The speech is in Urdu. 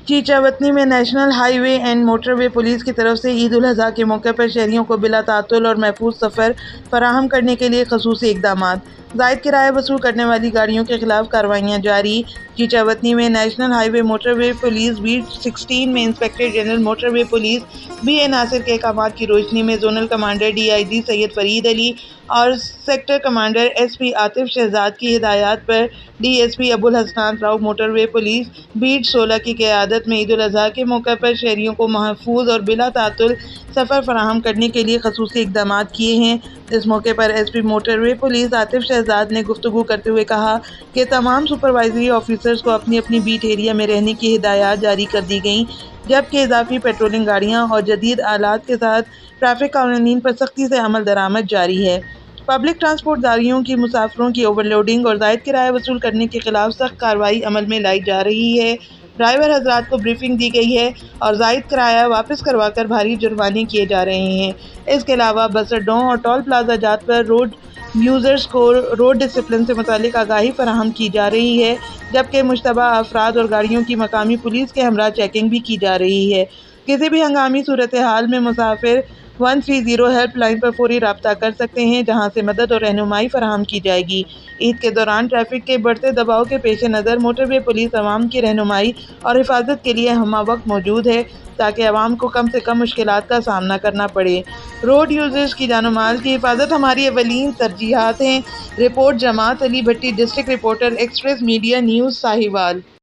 چیچا وطنی میں national high way and motor way police کی طرف سے عید الاضحیٰ کے موقع پر شہریوں کو بلا تعطل اور محفوظ سفر فراہم کرنے کے لیے خصوصی اقدامات۔ زائد کرایہ وصول کرنے والی گاڑیوں کے خلاف کارروائیاں جاری۔ چیچا وطنی میں national highway motorway police beat 16 میں inspector general motorway police B A Nasir کے احکامات کی روشنی میں zonal commander D I G Syed Farid Ali اور sector commander S P Atif Shahzad کی ہدایات پر D S P Abul Hasanat Rao motorway police beat 16 کی قیادت میں عید الاضحیٰ کے موقع پر شہریوں کو محفوظ اور بلا تعطل سفر فراہم کرنے کے لیے خصوصی اقدامات کیے ہیں۔ اس موقع پر ایس پی موٹر وے پولیس عاطف شہزاد نے گفتگو کرتے ہوئے کہا کہ تمام سپروائزری آفیسرز کو اپنی اپنی بیٹ ایریا میں رہنے کی ہدایات جاری کر دی گئیں، جبکہ اضافی پیٹرولنگ گاڑیاں اور جدید آلات کے ساتھ ٹریفک قوانین پر سختی سے عمل درآمد جاری ہے۔ پبلک ٹرانسپورٹ داریوں کی مسافروں کی اوور لوڈنگ اور زائد کرایہ وصول کرنے کے خلاف سخت کارروائی عمل میں لائی جا رہی ہے۔ ڈرائیور حضرات کو بریفنگ دی گئی ہے اور زائد کرایہ واپس کروا کر بھاری جرمانے کیے جا رہے ہیں۔ اس کے علاوہ بس اڈوں اور ٹول پلازہ جات پر روڈ یوزرز کو روڈ ڈسپلن سے متعلق آگاہی فراہم کی جا رہی ہے، جبکہ مشتبہ افراد اور گاڑیوں کی مقامی پولیس کے ہمراہ چیکنگ بھی کی جا رہی ہے۔ کسی بھی ہنگامی صورتحال میں مسافر 130 ہیلپ لائن پر فوری رابطہ کر سکتے ہیں، جہاں سے مدد اور رہنمائی فراہم کی جائے گی۔ عید کے دوران ٹریفک کے بڑھتے دباؤ کے پیش نظر موٹر وے پولیس عوام کی رہنمائی اور حفاظت کے لیے ہمہ وقت موجود ہے تاکہ عوام کو کم سے کم مشکلات کا سامنا کرنا پڑے۔ روڈ یوزرز کی جان و مال کی حفاظت ہماری اولین ترجیحات ہیں۔ Report Jamaat Ali Bhatti, district reporter, Express media news, Sahiwal.